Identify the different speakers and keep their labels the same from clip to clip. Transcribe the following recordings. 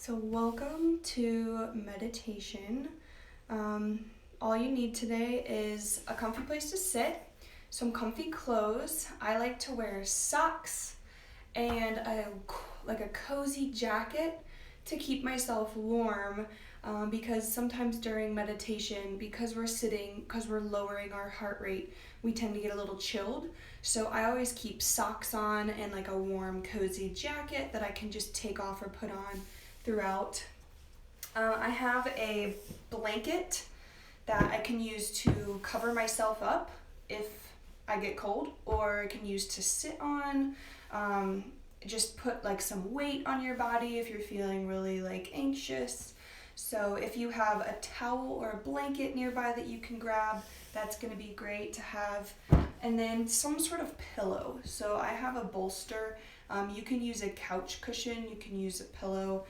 Speaker 1: So welcome to meditation. All you need today is a comfy place to sit, some comfy clothes. I like to wear socks and a cozy jacket to keep myself warm because sometimes during meditation, because we're sitting, because we're lowering our heart rate, we tend to get a little chilled. So I always keep socks on and like a warm, cozy jacket that I can just take off or put on throughout. I have a blanket that I can use to cover myself up if I get cold, or I can use to sit on. Just put like some weight on your body if you're feeling really like anxious. So if you have a towel or a blanket nearby that you can grab, that's going to be great to have. And then some sort of pillow. So I have a bolster. You can use a couch cushion, you can use a pillow.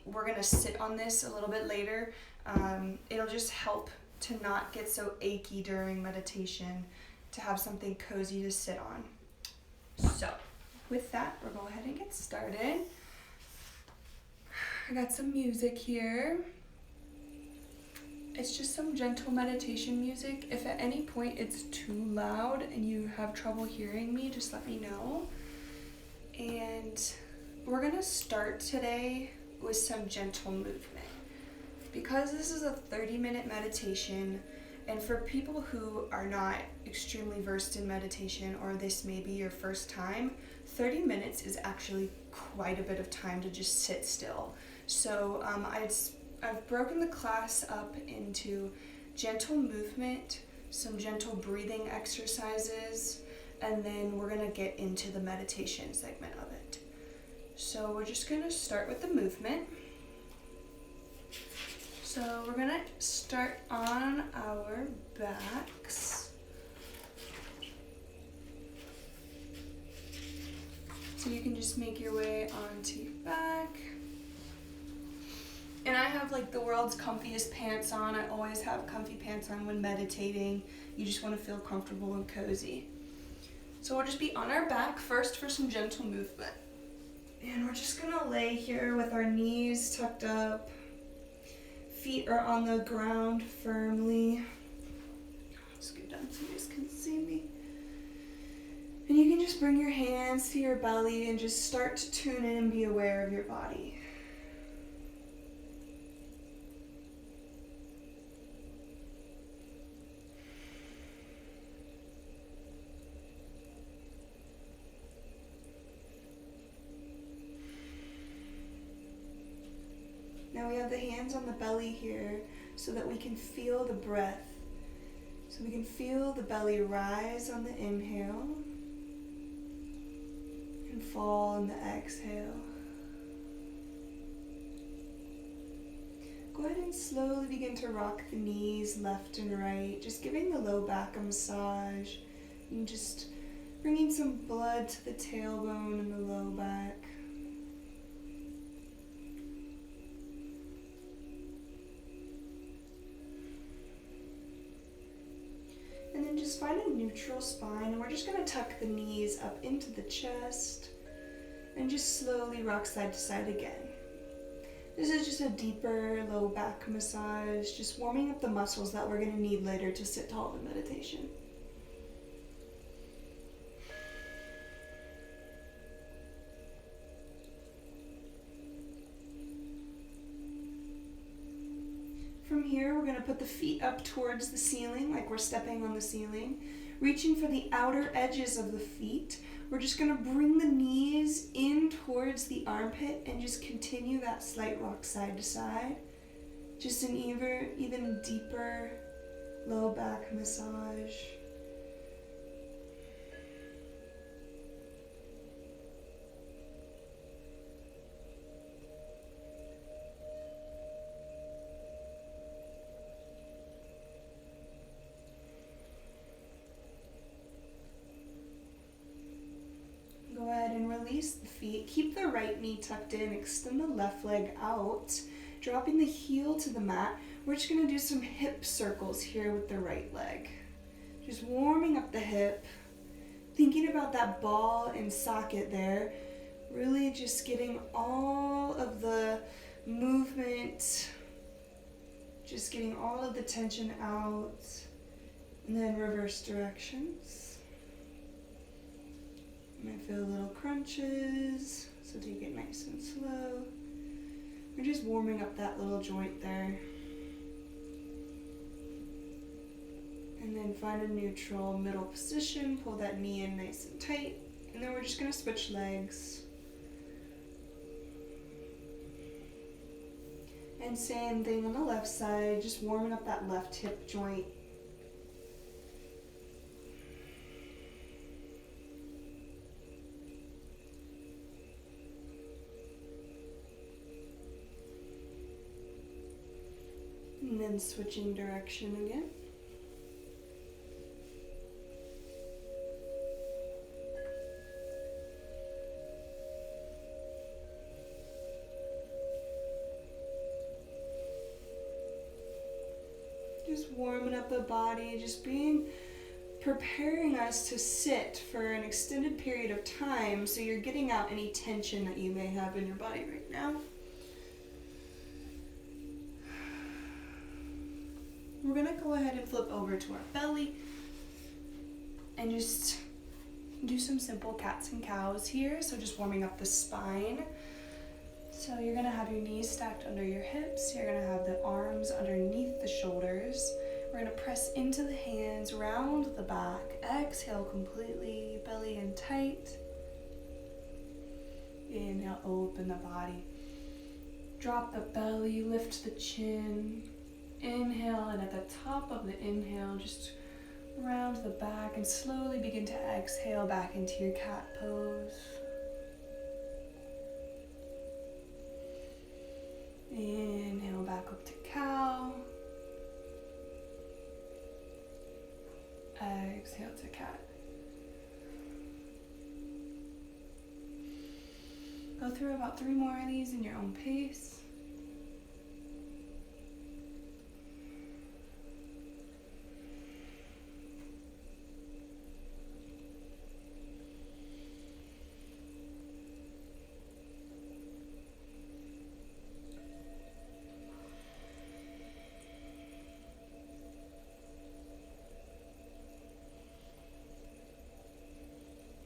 Speaker 1: We're going to sit on this a little bit later. It'll just help to not get so achy during meditation, to have something cozy to sit on. So with that, we'll go ahead and get started. I got some music here. It's just some gentle meditation music. If at any point it's too loud and you have trouble hearing me, just let me know. And we're gonna start today with some gentle movement. Because this is a 30-minute meditation, and for people who are not extremely versed in meditation, or this may be your first time, 30 minutes is actually quite a bit of time to just sit still. So I've broken the class up into gentle movement, some gentle breathing exercises, and then we're going to get into the meditation segment of it. So we're just going to start with the movement. So we're going to start on our backs. So you can just make your way onto your back. And I have like the world's comfiest pants on. I always have comfy pants on when meditating. You just want to feel comfortable and cozy. So we'll just be on our back first for some gentle movement. And we're just going to lay here with our knees tucked up. Feet are on the ground firmly. I'll scoot down so you guys can see me. And you can just bring your hands to your belly and just start to tune in and be aware of your body. Now we have the hands on the belly here so that we can feel the breath. So we can feel the belly rise on the inhale and fall on the exhale. Go ahead and slowly begin to rock the knees left and right, just giving the low back a massage and just bringing some blood to the tailbone and the low back. And then just find a neutral spine, and we're just going to tuck the knees up into the chest and just slowly rock side to side again. This is just a deeper low back massage, just warming up the muscles that we're going to need later to sit tall in meditation. From here, we're going to put the feet up towards the ceiling, like we're stepping on the ceiling. Reaching for the outer edges of the feet, we're just going to bring the knees in towards the armpit and just continue that slight rock side to side. Just an even deeper low back massage. Go ahead and release the feet. Keep the right knee tucked in. Extend the left leg out. Dropping the heel to the mat. We're just going to do some hip circles here with the right leg. Just warming up the hip. Thinking about that ball and socket there. Really just getting all of the just getting all of the tension out. And then reverse directions. You might feel little crunches, so take it nice and slow. We're just warming up that little joint there. And then find a neutral middle position, pull that knee in nice and tight, and then we're just gonna switch legs. And same thing on the left side, just warming up that left hip joint. And then switching direction again. Just warming up the body, just preparing us to sit for an extended period of time, so you're getting out any tension that you may have in your body right now. We're gonna go ahead and flip over to our belly and just do some simple cats and cows here. So just warming up the spine. So you're gonna have your knees stacked under your hips. You're gonna have the arms underneath the shoulders. We're gonna press into the hands, round the back. Exhale completely, belly in tight. Inhale, open the body. Drop the belly, lift the chin. Inhale, and at the top of the inhale, just round the back and slowly begin to exhale back into your cat pose. Inhale back up to cow. Exhale to cat. Go through about 3 more of these in your own pace.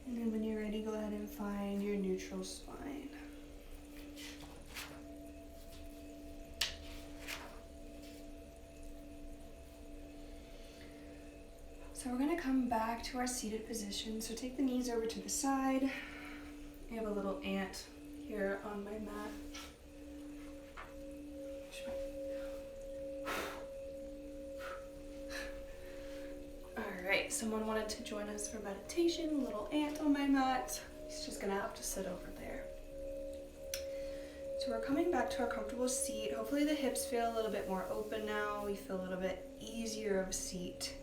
Speaker 1: And then when you're ready, go ahead and find your neutral spine. So we're gonna come back to our seated position. So take the knees over to the side. I have a little ant here on my mat. Alright, someone wanted to join us for meditation. A little ant on my mat. He's just gonna have to sit over there. So we're coming back to our comfortable seat. Hopefully the hips feel a little bit more open now. We feel a little bit easier of a seat.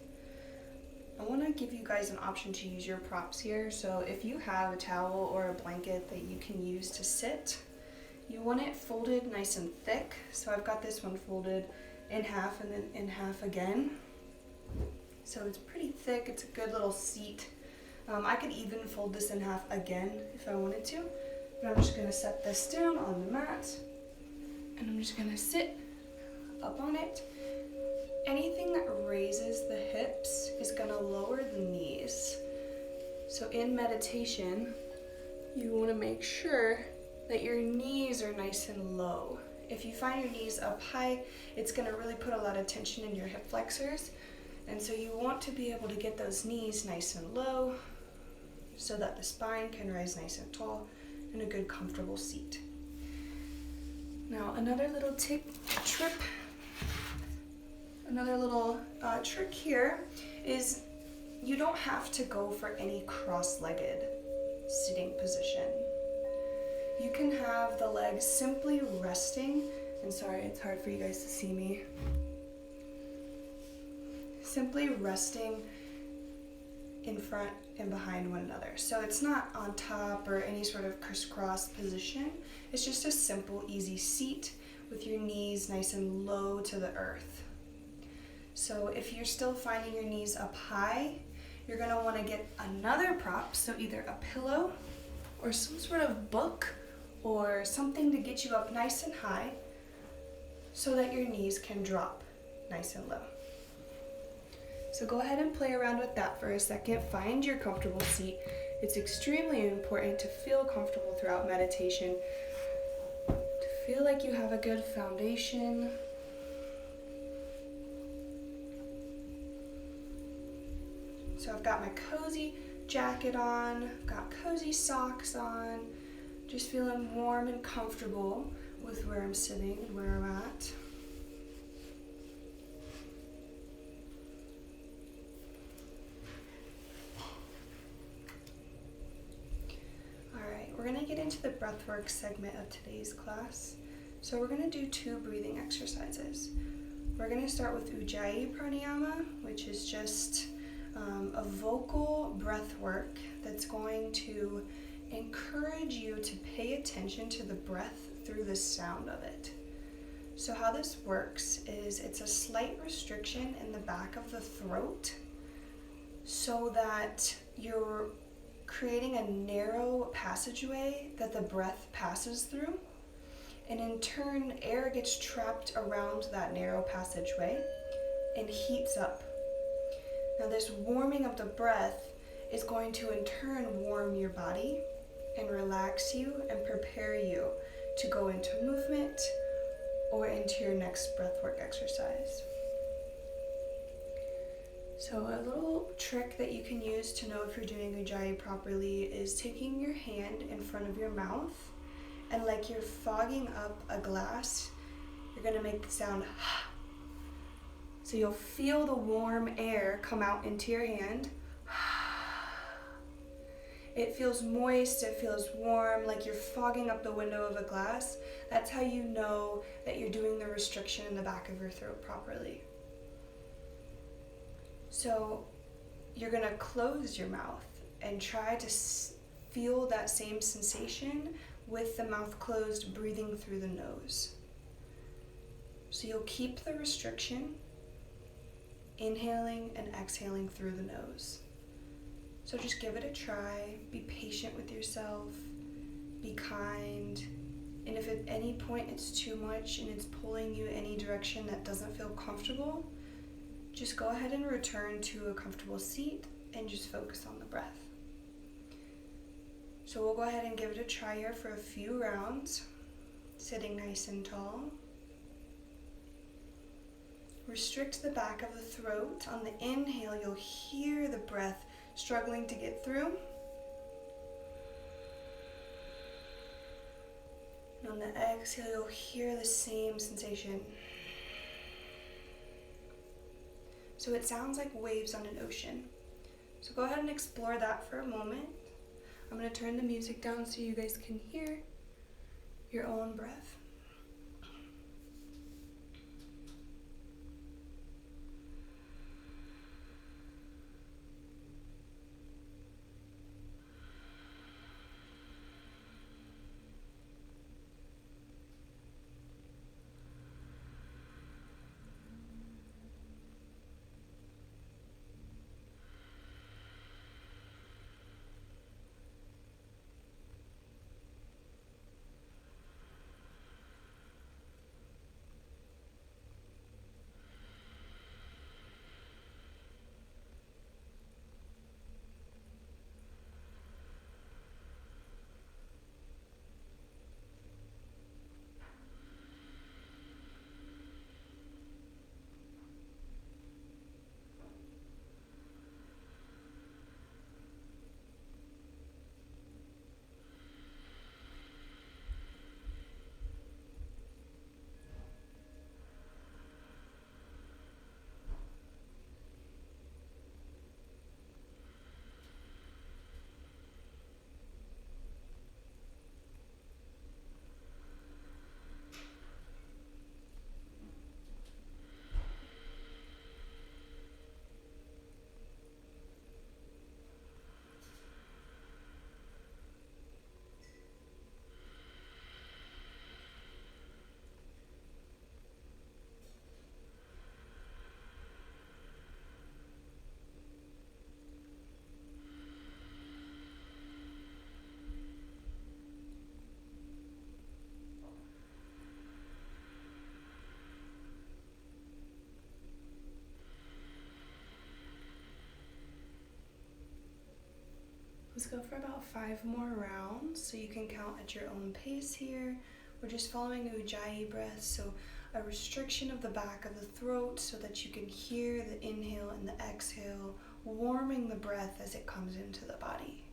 Speaker 1: I want to give you guys an option to use your props here. So if you have a towel or a blanket that you can use to sit, you want it folded nice and thick. So I've got this one folded in half and then in half again. So it's pretty thick. It's a good little seat. I could even fold this in half again if I wanted to. But I'm just going to set this down on the mat and I'm just going to sit up on it. Anything that raises the hips is going to lower the knees. So in meditation, you want to make sure that your knees are nice and low. If you find your knees up high, it's going to really put a lot of tension in your hip flexors. And so you want to be able to get those knees nice and low so that the spine can rise nice and tall in a good comfortable seat. Now another little trick here is you don't have to go for any cross-legged sitting position. You can have the legs simply resting, and sorry, it's hard for you guys to see me. Simply resting in front and behind one another. So it's not on top or any sort of crisscross position. It's just a simple, easy seat with your knees nice and low to the earth. So if you're still finding your knees up high, you're going to want to get another prop, so either a pillow or some sort of book or something to get you up nice and high so that your knees can drop nice and low. So go ahead and play around with that for a second. Find your comfortable seat. It's extremely important to feel comfortable throughout meditation, to feel like you have a good foundation. So I've got my cozy jacket on, got cozy socks on, just feeling warm and comfortable with where I'm sitting and where I'm at. We're going to get into the breathwork segment of today's class. So we're going to do 2 breathing exercises. We're going to start with Ujjayi Pranayama, which is just a vocal breath work that's going to encourage you to pay attention to the breath through the sound of it. So how this works is it's a slight restriction in the back of the throat so that you're creating a narrow passageway that the breath passes through, and in turn air gets trapped around that narrow passageway and heats up. Now this warming of the breath is going to in turn warm your body and relax you and prepare you to go into movement or into your next breathwork exercise. So a little trick that you can use to know if you're doing Ujjayi properly is taking your hand in front of your mouth, and like you're fogging up a glass, you're going to make the sound ha. So you'll feel the warm air come out into your hand. It feels moist, it feels warm, like you're fogging up the window of a glass. That's how you know that you're doing the restriction in the back of your throat properly. So you're going to close your mouth and try to feel that same sensation with the mouth closed, breathing through the nose. So you'll keep the restriction, inhaling and exhaling through the nose. So just give it a try, be patient with yourself, be kind, and if at any point it's too much and it's pulling you any direction that doesn't feel comfortable, just go ahead and return to a comfortable seat and just focus on the breath. So we'll go ahead and give it a try here for a few rounds, sitting nice and tall. Restrict the back of the throat. On the inhale, you'll hear the breath struggling to get through. And on the exhale, you'll hear the same sensation. So it sounds like waves on an ocean. So go ahead and explore that for a moment. I'm going to turn the music down so you guys can hear your own breath. Let's go for about 5 more rounds, so you can count at your own pace here. We're just following Ujjayi breath, so a restriction of the back of the throat so that you can hear the inhale and the exhale, warming the breath as it comes into the body.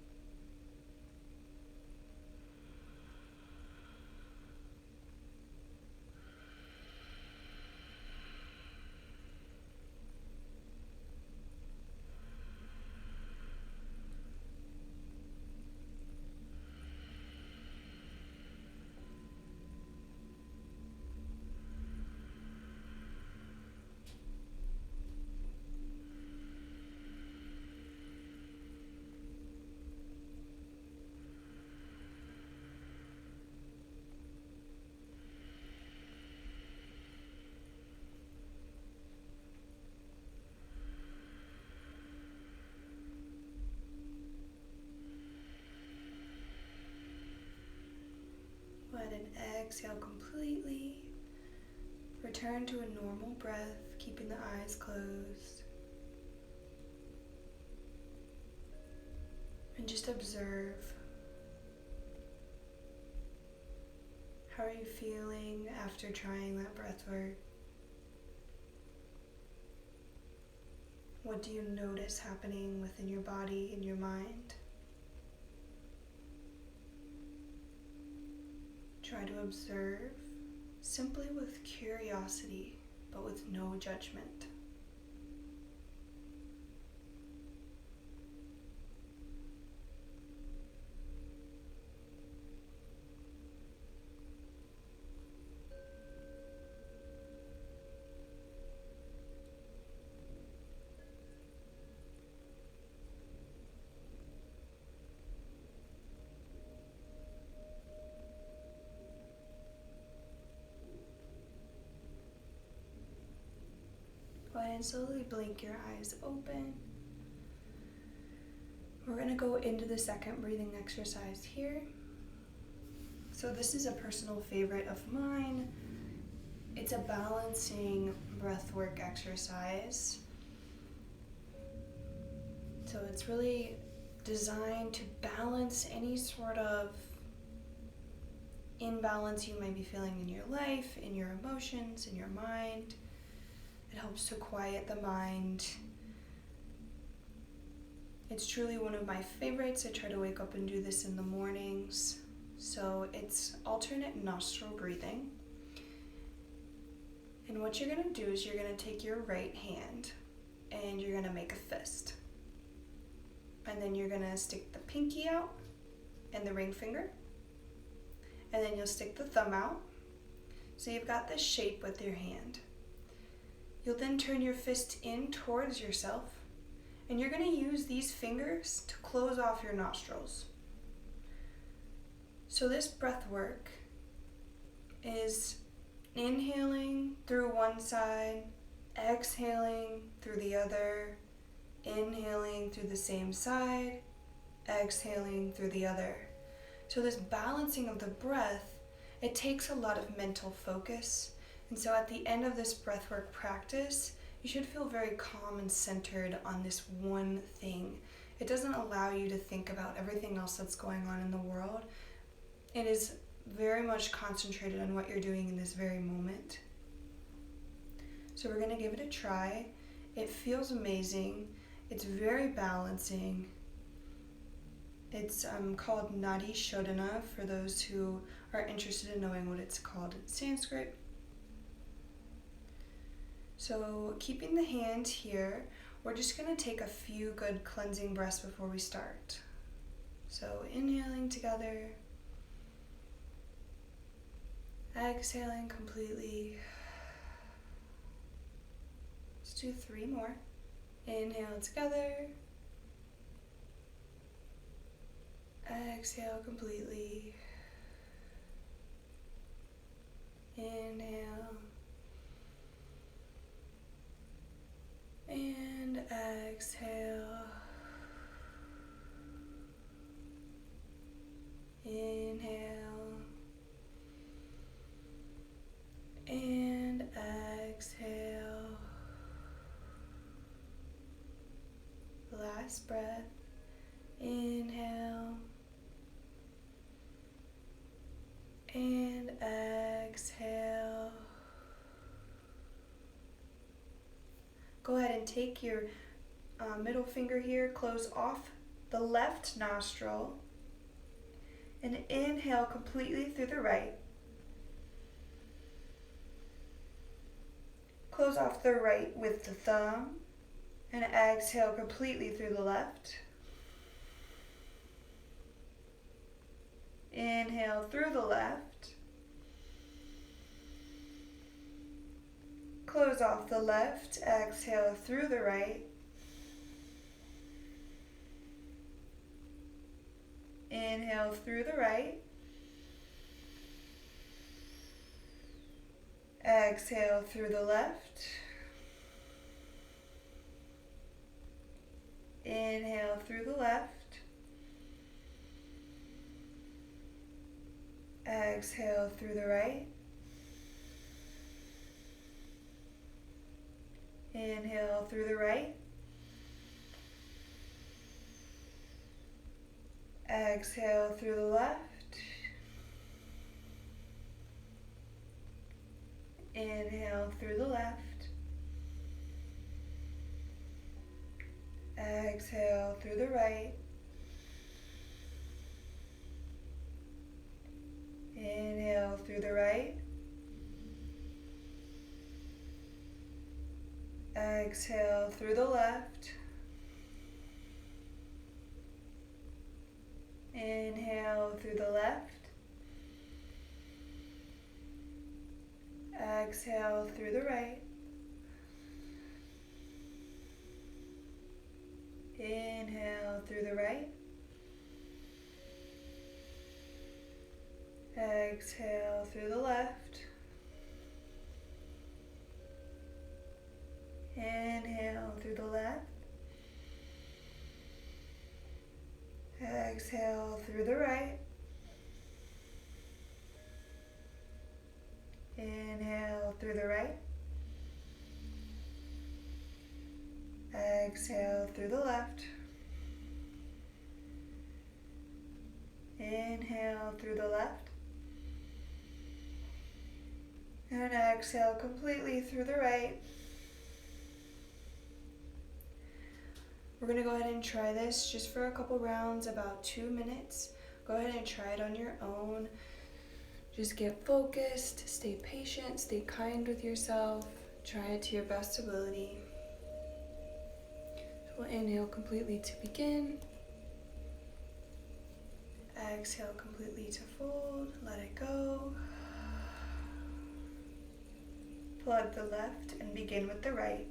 Speaker 1: Go ahead and exhale completely. Return to a normal breath, keeping the eyes closed. And just observe. How are you feeling after trying that breath work? What do you notice happening within your body and your mind? Try to observe simply with curiosity, but with no judgment. Go ahead and slowly blink your eyes open. We're going to go into the second breathing exercise here. So this is a personal favorite of mine. It's a balancing breathwork exercise. So it's really designed to balance any sort of imbalance you might be feeling in your life, in your emotions, in your mind. It helps to quiet the mind. It's truly one of my favorites. I try to wake up and do this in the mornings. So it's alternate nostril breathing. And what you're going to do is you're going to take your right hand and you're going to make a fist. And then you're going to stick the pinky out and the ring finger. And then you'll stick the thumb out. So you've got this shape with your hand. You'll then turn your fist in towards yourself, and you're going to use these fingers to close off your nostrils. So this breath work is inhaling through one side, exhaling through the other, inhaling through the same side, exhaling through the other. So this balancing of the breath, it takes a lot of mental focus. And so at the end of this breathwork practice, you should feel very calm and centered on this one thing. It doesn't allow you to think about everything else that's going on in the world. It is very much concentrated on what you're doing in this very moment. So we're going to give it a try. It feels amazing. It's very balancing. It's called Nadi Shodhana for those who are interested in knowing what it's called in Sanskrit. So keeping the hand here, we're just going to take a few good cleansing breaths before we start. So inhaling together, exhaling completely. Let's do 3 more. Inhale together, exhale completely, inhale, and exhale, inhale, and exhale. Last breath, inhale, Go ahead and take your middle finger here, close off the left nostril, and inhale completely through the right. Close off the right with the thumb, and exhale completely through the left. Inhale through the left. Close off the left, exhale through the right. Inhale through the right. Exhale through the left. Inhale through the left. Exhale through the right. Inhale through the right. Exhale through the left. Inhale through the left. Exhale through the right. Inhale through the right. Exhale through the left. Inhale through the left. Exhale through the right. Inhale through the right. Exhale through the left. Inhale through the left. Exhale through the right. Inhale through the right. Exhale through the left. Inhale through the left. And exhale completely through the right. We're going to go ahead and try this just for a couple rounds, about 2 minutes. Go ahead and try it on your own. Just get focused, stay patient, stay kind with yourself. Try it to your best ability. So we'll inhale completely to begin. Exhale completely to fold. Let it go. Plug the left and begin with the right.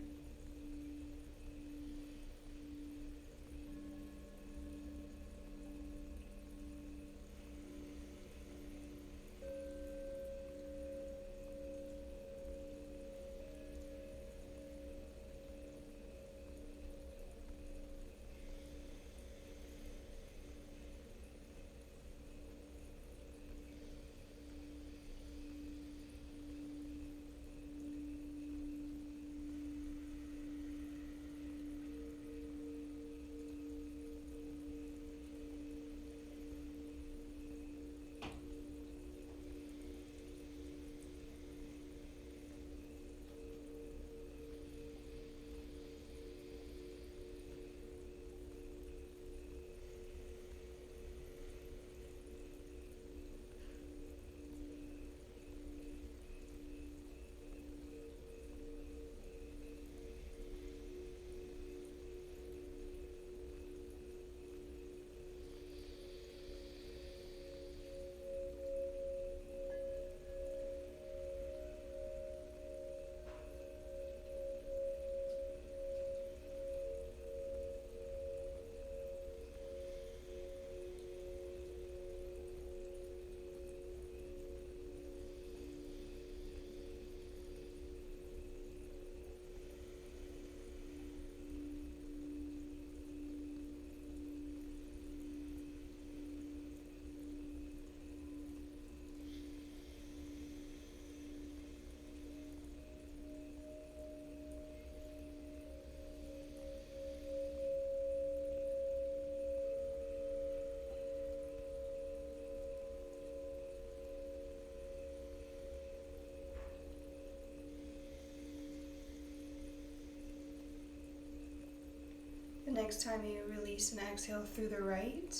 Speaker 1: next time you release and exhale through the right,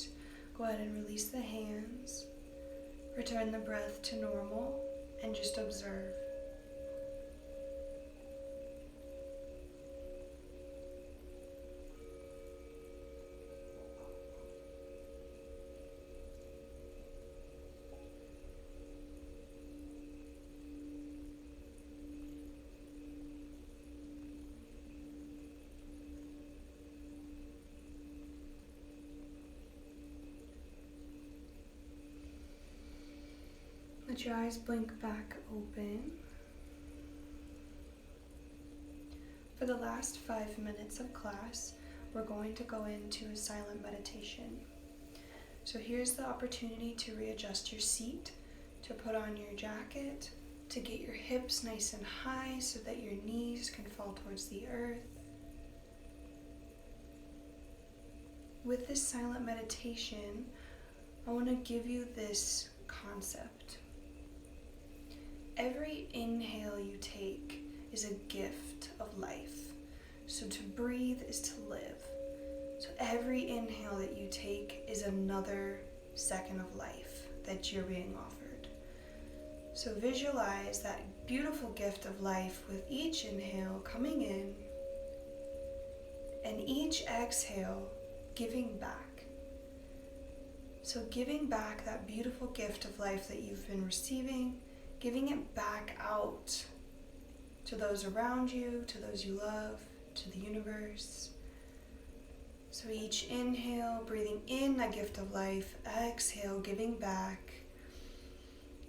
Speaker 1: go ahead and release the hands. Return the breath to normal and just observe. Let your eyes blink back open. For the last 5 minutes of class, we're going to go into a silent meditation. So here's the opportunity to readjust your seat, to put on your jacket, to get your hips nice and high so that your knees can fall towards the earth. With this silent meditation, I want to give you this concept. Every inhale you take is a gift of life. So to breathe is to live. So every inhale that you take is another second of life that you're being offered. So visualize that beautiful gift of life with each inhale coming in and each exhale giving back. So giving back that beautiful gift of life that you've been receiving, giving it back out to those around you, to those you love, to the universe. So each inhale, breathing in that gift of life, exhale, giving back,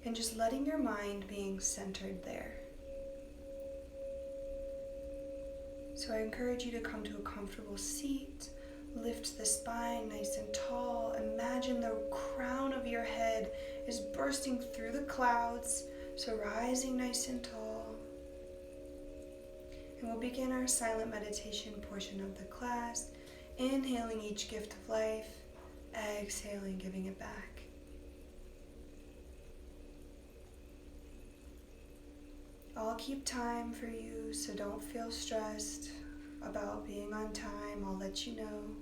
Speaker 1: and just letting your mind being centered there. So I encourage you to come to a comfortable seat, lift the spine nice and tall, imagine the crown of your head is bursting through the clouds, so rising nice and tall. And we'll begin our silent meditation portion of the class, inhaling each gift of life, exhaling, giving it back. I'll keep time for you, so don't feel stressed about being on time. I'll let you know.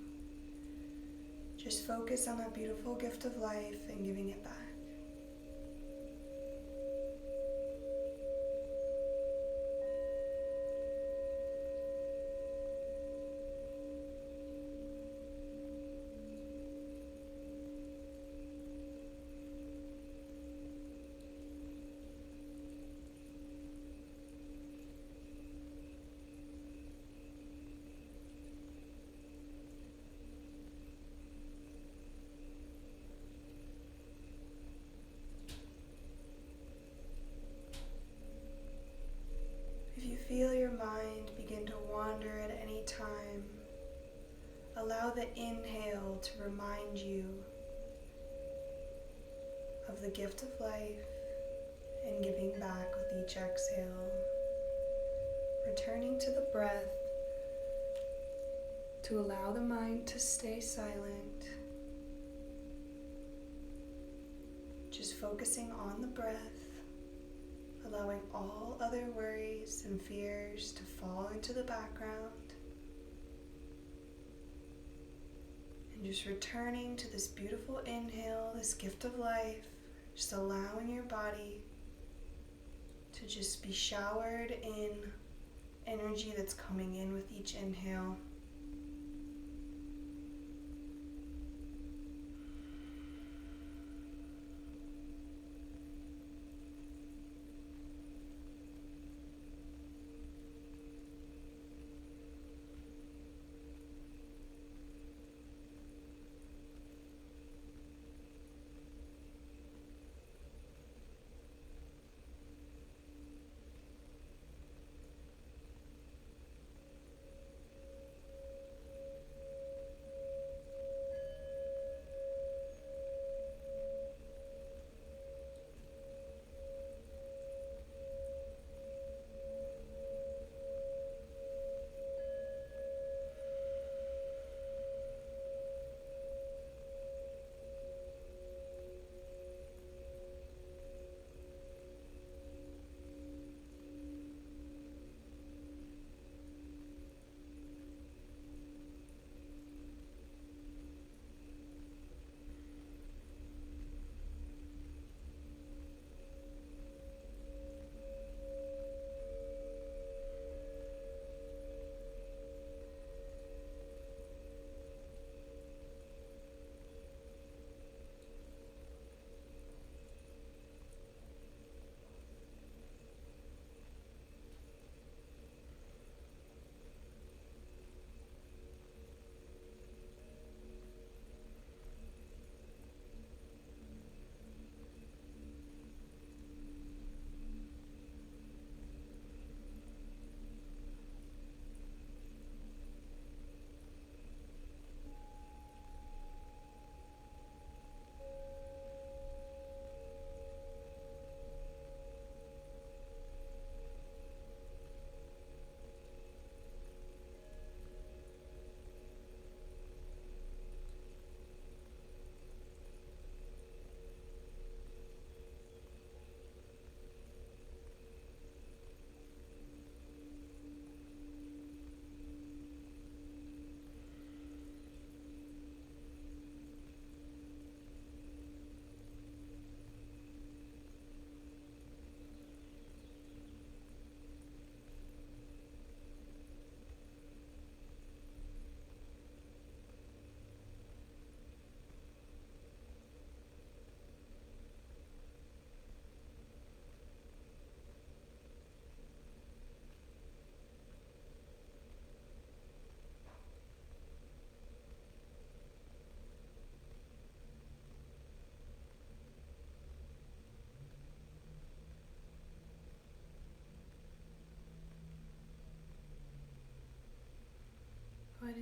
Speaker 1: Just focus on that beautiful gift of life and giving it back. Feel your mind begin to wander at any time. Allow the inhale to remind you of the gift of life and giving back with each exhale. Returning to the breath to allow the mind to stay silent. Just focusing on the breath. Allowing all other worries and fears to fall into the background. And just returning to this beautiful inhale, this gift of life, just allowing your body to just be showered in energy that's coming in with each inhale.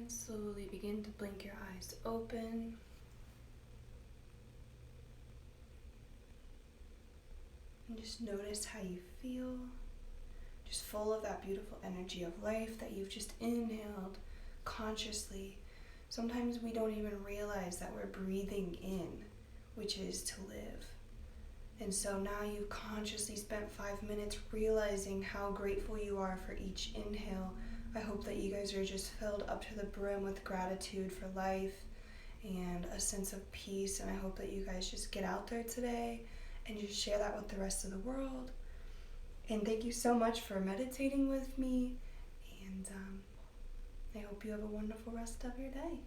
Speaker 1: And slowly begin to blink your eyes open. And just notice how you feel. Just full of that beautiful energy of life that you've just inhaled consciously. Sometimes we don't even realize that we're breathing in, which is to live. And so now you've consciously spent 5 minutes realizing how grateful you are for each inhale. I hope that you guys are just filled up to the brim with gratitude for life and a sense of peace. And I hope that you guys just get out there today and just share that with the rest of the world. And thank you so much for meditating with me. And I hope you have a wonderful rest of your day.